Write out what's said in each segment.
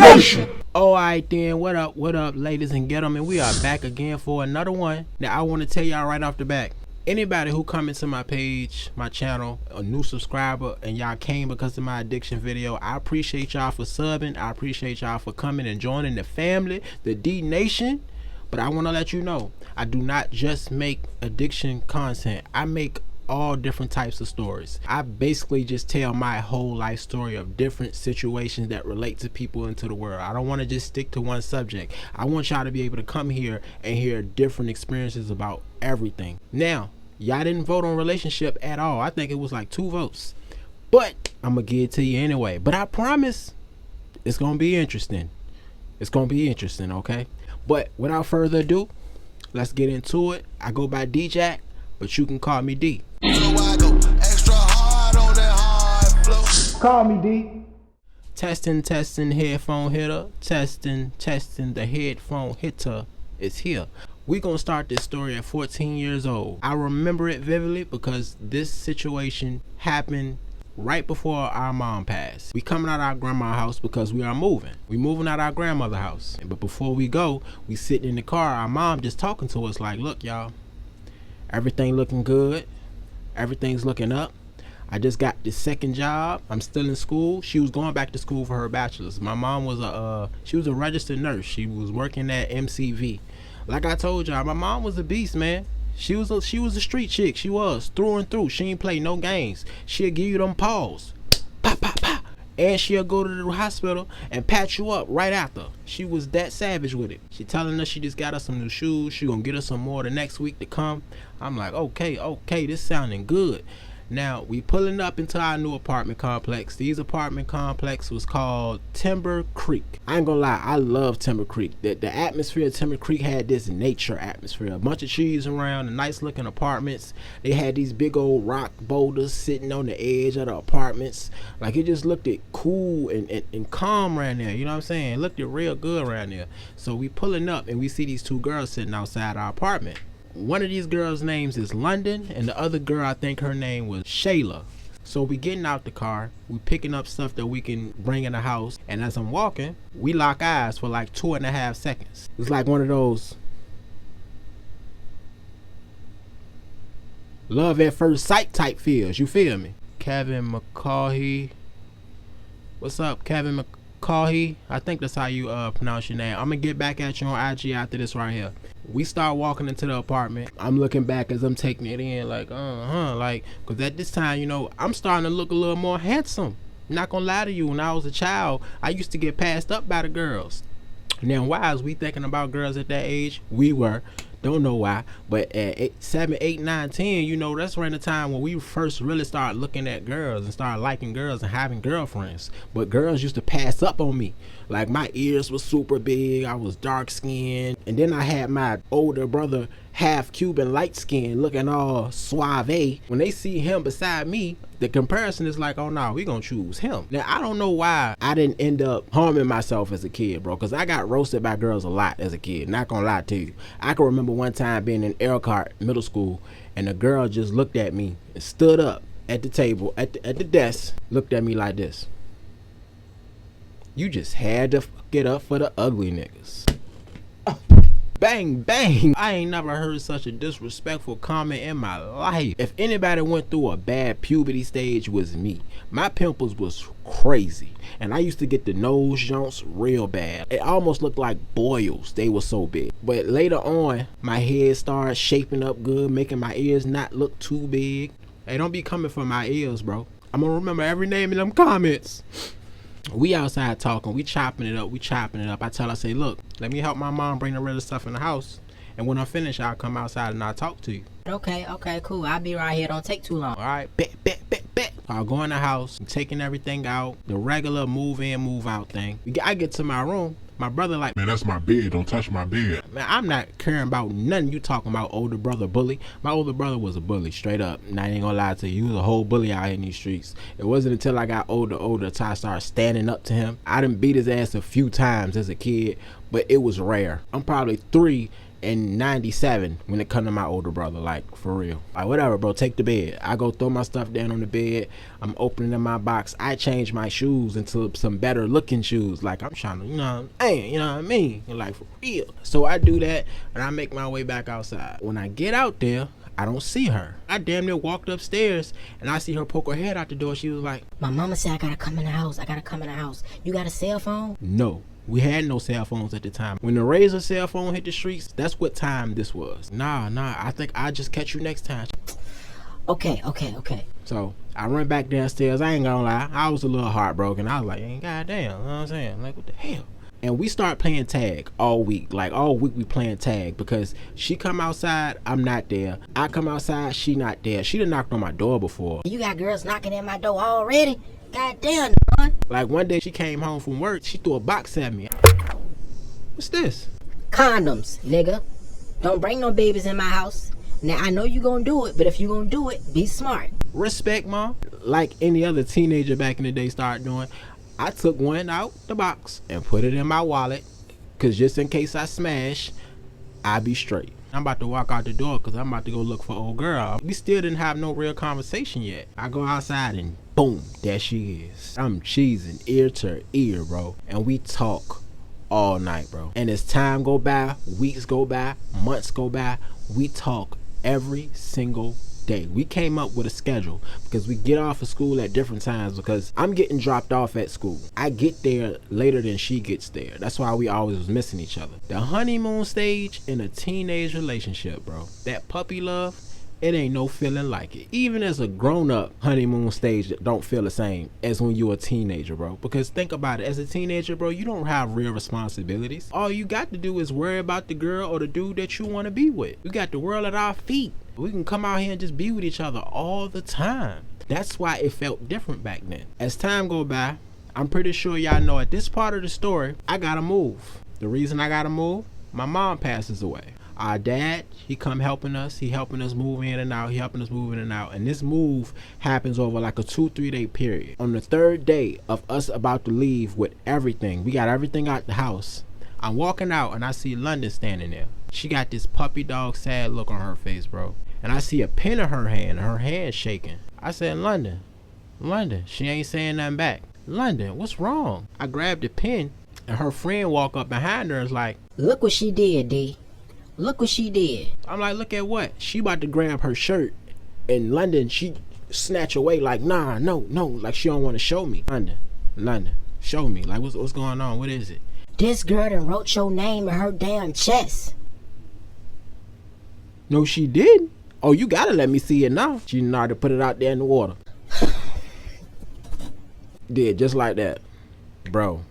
Nation. Alright then, what up, ladies and gentlemen? We are back again for another one. Now I want to tell y'all right off the bat, anybody who come into my page, my channel, a new subscriber, and y'all came because of my addiction video, I appreciate y'all for subbing. I appreciate y'all for coming and joining the family, the D Nation. But I want to let you know, I do not just make addiction content. I make all different types of stories. I basically just tell my whole life story of different situations that relate to people into the world. I don't want to just stick to one subject. I want y'all to be able to come here and hear different experiences about everything. Now, y'all didn't vote on relationship at all. I think it was like 2 votes. But I'm going to give it to you anyway. But I promise it's going to be interesting. It's going to be interesting, okay? But without further ado, let's get into it. I go by D-Jack, but you can call me D. So I go extra hard on that hard flow. Call me D. Testing, headphone hitter. Testing, the headphone hitter is here. We're going to start this story at 14 years old. I remember it vividly because this situation happened right before our mom passed. We coming out of our grandma's house because we are moving. We moving out of our grandmother's house. But before we go, we sitting in the car. Our mom just talking to us like, look, y'all, everything looking good. Everything's looking up. I just got the second job. I'm still in school. She was going back to school for her bachelor's. My mom was she was a registered nurse. She was working at MCV. Like I told y'all, my mom was a beast, man. She was a street chick. She was through and through. She ain't play no games. She'll give you them paws. Pop, pop, pop. And she'll go to the hospital and patch you up right after. She was that savage with it. She telling us she just got us some new shoes. She gonna get us some more the next week to come. I'm like, okay, this sounding good. Now we pulling up into our new apartment complex. These apartment complex was called Timber Creek. I ain't gonna lie, I love Timber Creek. The atmosphere of Timber Creek had this nature atmosphere. A bunch of trees around, the nice looking apartments. They had these big old rock boulders sitting on the edge of the apartments. Like it just looked it cool and calm around there. You know what I'm saying? It looked it real good around there. So we pulling up and we see these 2 girls sitting outside our apartment. One of these girls' names is London, and the other girl, I think her name was Shayla. So we getting out the car, we picking up stuff that we can bring in the house, and as I'm walking, we lock eyes for like 2.5 seconds. It's like one of those love at first sight type feels, you feel me? Kevin McCaughey. What's up, Kevin McCaughey? I think that's how you pronounce your name. I'm gonna get back at you on IG after this right here. We start walking into the apartment. I'm looking back as I'm taking it in like, like, because at this time, you know, I'm starting to look a little more handsome. Not gonna lie to you, when I was a child, I used to get passed up by the girls. Now, why is we thinking about girls at that age? We were. Don't know why, but at 7, 8, 9, 10, you know, that's around the time when we first really started looking at girls and started liking girls and having girlfriends. But girls used to pass up on me. Like my ears were super big, I was dark skinned, and then I had my older brother, half Cuban, light skinned, looking all suave. When they see him beside me, the comparison is like, oh no, we gonna choose him. Now I don't know why I didn't end up harming myself as a kid, bro, because I got roasted by girls a lot as a kid. Not gonna lie to you. I can remember one time being in Elkhart middle school, and a girl just looked at me and stood up at the table, at the desk, looked at me like this. You just had to get up for the ugly niggas. Bang, bang. I ain't never heard such a disrespectful comment in my life. If anybody went through a bad puberty stage, it was me. My pimples was crazy, and I used to get the nose joints real bad. It almost looked like boils. They were so big. But later on, my head started shaping up good, making my ears not look too big. Hey, don't be coming for my ears, bro. I'm gonna remember every name in them comments. We outside talking, we chopping it up. I tell her, I say, look, let me help my mom bring the rest of stuff in the house, and when I'm finished, I'll come outside and I'll talk to you. Okay, cool. I'll be right here. Don't take too long. All right, bet. I'll go in the house, taking everything out, the regular move in, move out thing. I get to my room. My brother like, man, that's my bed. Don't touch my bed. Man, I'm not caring about nothing you talking about, older brother bully. My older brother was a bully, straight up. And I ain't gonna lie to you, he was a whole bully out here in these streets. It wasn't until I got older till I started standing up to him. I done beat his ass a few times as a kid, but it was rare. I'm probably 3 in 97 when it come to my older brother, like for real. Like whatever, bro, take the bed. I go throw my stuff down on the bed. I'm opening my box. I change my shoes into some better looking shoes. Like I'm trying to, you know what I mean? Like for real. So I do that and I make my way back outside. When I get out there, I don't see her. I damn near walked upstairs and I see her poke her head out the door. She was like, my mama said I gotta come in the house. You got a cell phone? No. We had no cell phones at the time. When the Razor cell phone hit the streets, that's what time this was. Nah, I think I'll just catch you next time. Okay. So I run back downstairs. I ain't gonna lie, I was a little heartbroken. I was like, goddamn, you know what I'm saying? Like, what the hell? And we start playing tag all week. Like all week we playing tag because she come outside, I'm not there. I come outside, she not there. She done knocked on my door before. You got girls knocking at my door already? Goddamn, man. Like one day she came home from work, she threw a box at me. What's this? Condoms, nigga. Don't bring no babies in my house. Now I know you gonna do it, but if you gonna do it, be smart. Respect, Mom. Like any other teenager back in the day started doing, I took one out the box and put it in my wallet, cause just in case I smash, I be straight. I'm about to walk out the door cause I'm about to go look for old girl. We still didn't have no real conversation yet. I go outside and boom, there she is. I'm cheesing ear to ear, bro. And we talk all night, bro. And as time go by, weeks go by, months go by, we talk every single day. We came up with a schedule because we get off of school at different times because I'm getting dropped off at school. I get there later than she gets there. That's why we always was missing each other. The honeymoon stage in a teenage relationship, bro. That puppy love, it ain't no feeling like it. Even as a grown-up, honeymoon stage don't feel the same as when you're a teenager, bro. Because think about it, as a teenager, bro, you don't have real responsibilities. All you got to do is worry about the girl or the dude that you want to be with. We got the world at our feet. We can come out here and just be with each other all the time. That's why it felt different back then. As time go by, I'm pretty sure y'all know at this part of the story, I gotta move. The reason I gotta move, my mom passes away. Our dad, he come helping us. He helping us move in and out. And this move happens over like a 2-3 day period. On the third day of us about to leave with everything, we got everything out the house. I'm walking out and I see London standing there. She got this puppy dog sad look on her face, bro. And I see a pen in her hand, and her hand shaking. I said, London. She ain't saying nothing back. London, what's wrong? I grabbed the pen, and her friend walk up behind her and is like, look what she did, D. Look what she did. I'm like, look at what? She about to grab her shirt, and London, she snatch away like, nah, no, like she don't want to show me. London, show me. Like, what's going on? What is it? This girl done wrote your name in her damn chest. No, she didn't. Oh, you gotta let me see it now. She didn't know how to put it out there in the water. Did just like that. Bro,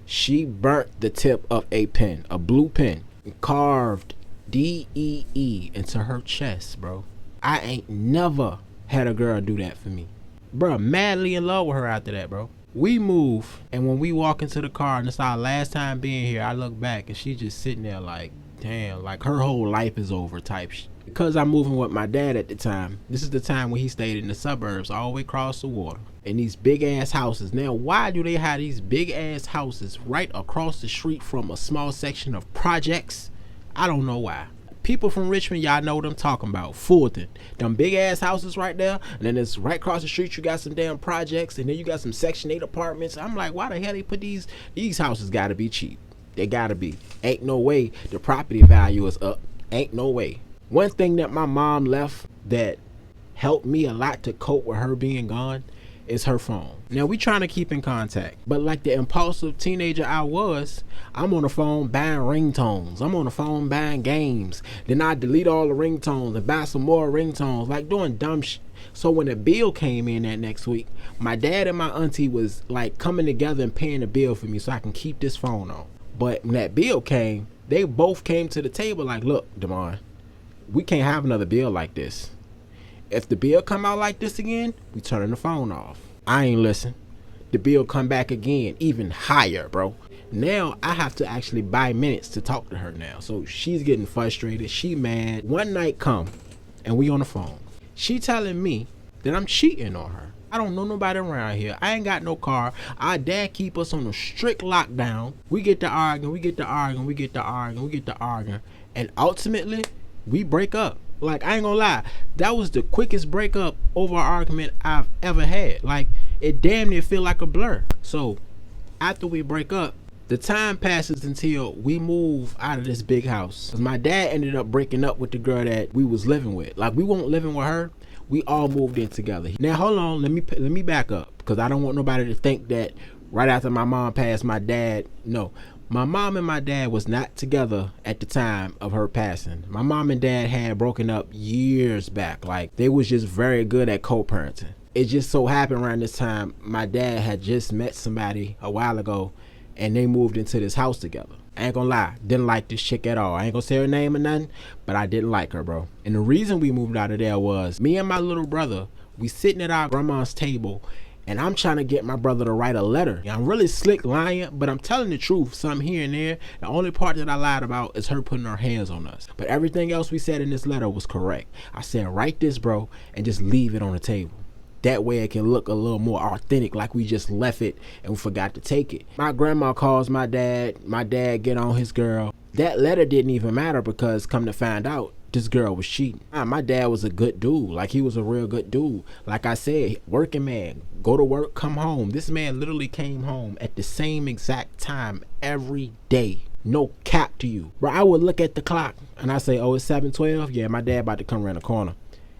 she burnt the tip of a pen, a blue pen, and carved D-E-E into her chest, bro. I ain't never had a girl do that for me. Bro, madly in love with her after that, bro. We move, and when we walk into the car, and it's our last time being here, I look back, and she's just sitting there like, damn, like her whole life is over type shit. Because I'm moving with my dad at the time, this is the time when he stayed in the suburbs all the way across the water. In these big ass houses. Now, why do they have these big ass houses right across the street from a small section of projects? I don't know why. People from Richmond, y'all know what I'm talking about. Fulton. Them big ass houses right there. And then it's right across the street, you got some damn projects. And then you got some Section 8 apartments. I'm like, why the hell they put these houses gotta be cheap? They gotta be. Ain't no way the property value is up. Ain't no way. One thing that my mom left that helped me a lot to cope with her being gone is her phone. Now we trying to keep in contact, but like the impulsive teenager I was, I'm on the phone buying ringtones. I'm on the phone buying games. Then I delete all the ringtones and buy some more ringtones, like doing dumb shit. So when the bill came in that next week, my dad and my auntie was like coming together and paying the bill for me so I can keep this phone on. But when that bill came, they both came to the table like, look, Damon, we can't have another bill like this. If the bill come out like this again, we turn the phone off. I ain't listen. The bill come back again, even higher, bro. Now I have to actually buy minutes to talk to her now. So she's getting frustrated. She mad. One night come and we on the phone. She telling me that I'm cheating on her. I don't know nobody around here. I ain't got no car. Our dad keep us on a strict lockdown. We get to arguing. And ultimately, we break up. Like, I ain't gonna lie, that was the quickest breakup over argument I've ever had. Like, it damn near feel like a blur. So after we break up, the time passes until we move out of this big house. Cause my dad ended up breaking up with the girl that we was living with. Like, we weren't living with her. We all moved in together. Now hold on, let me back up, because I don't want nobody to think that right after my mom passed, my dad. No, my mom and my dad was not together at the time of her passing. My mom and dad had broken up years back. Like, they was just very good at co-parenting. It just so happened around this time my dad had just met somebody a while ago, and they moved into this house together. I ain't gonna lie, didn't like this chick at all. I ain't gonna say her name or nothing, but I didn't like her, bro. And the reason we moved out of there was me and my little brother, we sitting at our grandma's table, and I'm trying to get my brother to write a letter. I'm really slick lying, but I'm telling the truth, some here and there. The only part that I lied about is her putting her hands on us. But everything else we said in this letter was correct. I said, write this, bro, and just leave it on the table. That way it can look a little more authentic, like we just left it and we forgot to take it. My grandma calls my dad get on his girl. That letter didn't even matter, because come to find out, this girl was cheating. My dad was a good dude. Like, he was a real good dude. Like I said, working man, go to work, come home. This man literally came home at the same exact time every day. No cap to you. Bro, I would look at the clock and I say, oh, it's 7:12. Yeah, my dad about to come around the corner.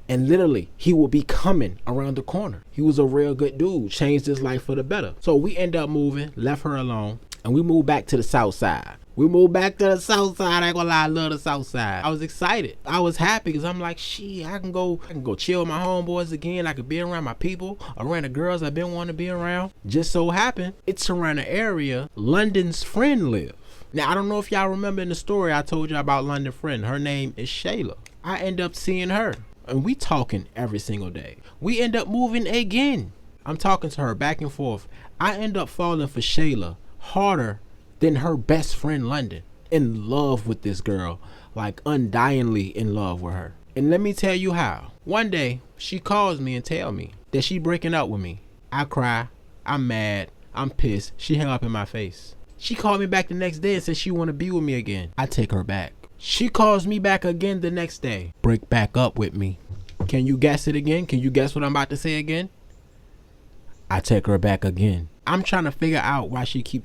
And literally, he would be coming around the corner. He was a real good dude, changed his life for the better. So we end up moving, left her alone, and we moved back to the south side. I ain't gonna lie, I love the south side. I was excited. I was happy, because I'm like, shit, I can go chill with my homeboys again. I could be around my people, around the girls I've been wanting to be around. Just so happened, it's around the area London's friend live. Now, I don't know if y'all remember in the story I told you about London's friend. Her name is Shayla. I end up seeing her, and we talking every single day. We end up moving again. I'm talking to her back and forth. I end up falling for Shayla harder than her best friend London. In love with this girl, like undyingly in love with her. And let me tell you how. One day, she calls me and tell me that she breaking up with me. I cry, I'm mad, I'm pissed. She hung up in my face. She called me back the next day and said she want to be with me again. I take her back. She calls me back again the next day. Break back up with me. Can you guess it again? Can you guess what I'm about to say again? I take her back again. I'm trying to figure out why she keep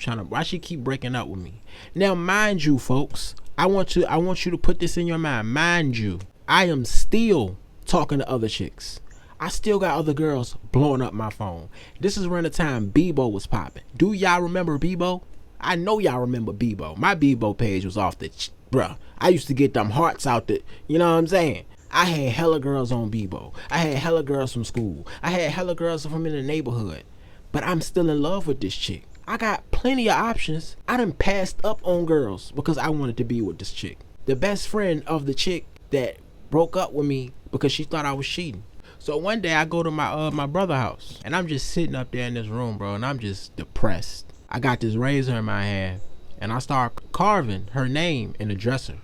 breaking up with me. Now, mind you, folks, I want you to put this in your mind. Mind you, I am still talking to other chicks. I still got other girls blowing up my phone. This is around the time Bebo was popping. Do y'all remember Bebo? I know y'all remember Bebo. My Bebo page was off the bruh. I used to get them hearts out the, you know what I'm saying? I had hella girls on Bebo. I had hella girls from school. I had hella girls from in the neighborhood. But I'm still in love with this chick. I got plenty of options. I done passed up on girls because I wanted to be with this chick. The best friend of the chick that broke up with me because she thought I was cheating. So one day I go to my brother's house, and I'm just sitting up there in this room, bro, and I'm just depressed. I got this razor in my hand, and I start carving her name in the dresser.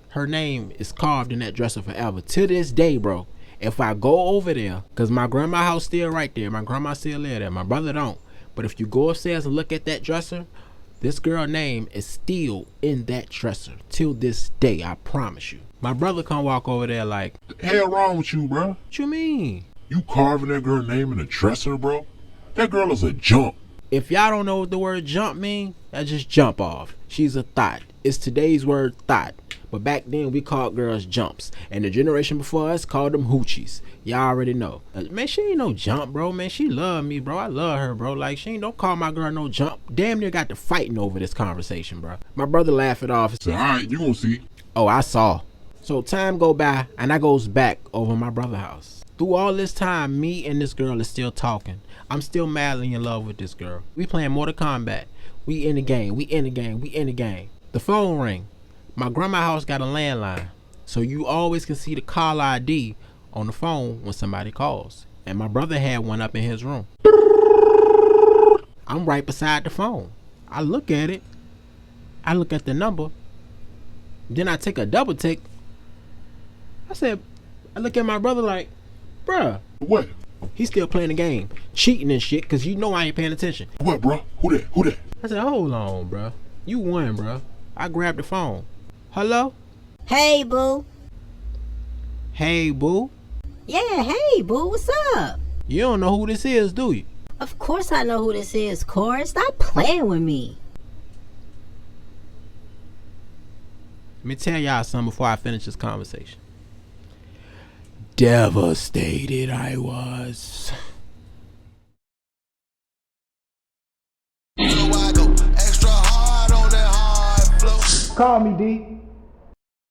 Her name is carved in that dresser forever. To this day, bro, if I go over there, because my grandma's house still right there, my grandma still live there, my brother don't. But if you go upstairs and look at that dresser, this girl's name is still in that dresser. Till this day, I promise you. My brother come walk over there like, The hell wrong with you, bro? what you mean? You carving that girl name in a dresser, bro? That girl is a jump. If y'all don't know what the word jump mean, that's just jump off. She's a thought. It's today's word thought. But back then we called girls jumps. And the generation before us called them hoochies. Y'all already know. Man, she ain't no jump, bro. Man, she love me, bro. I love her, bro. Like, she ain't, don't call my girl no jump. Damn near got to fighting over this conversation, bro. My brother laughed it off. So, alright, you gonna see. Oh, I saw. So time go by and I goes back over my brother's house. Through all this time, me and this girl is still talking. I'm still madly in love with this girl. We playing Mortal Kombat. We in the game. The phone ring. My grandma's house got a landline, so you always can see the call ID on the phone when somebody calls. And my brother had one up in his room. I'm right beside the phone. I look at it. I look at the number. Then I take a double take. I look at my brother like, bruh. What? He's still playing the game, cheating and shit, cause you know I ain't paying attention. What, bro? Who that? I said, hold on, bruh. You won, bruh. I grabbed the phone. Hello? Hey, boo. Hey, boo. Yeah, hey, boo. What's up? You don't know who this is, do you? Of course I know who this is, Corey. Stop playing with me. Let me tell y'all something before I finish this conversation. Devastated I was. So I go extra hard on that hard flow. Call me, D.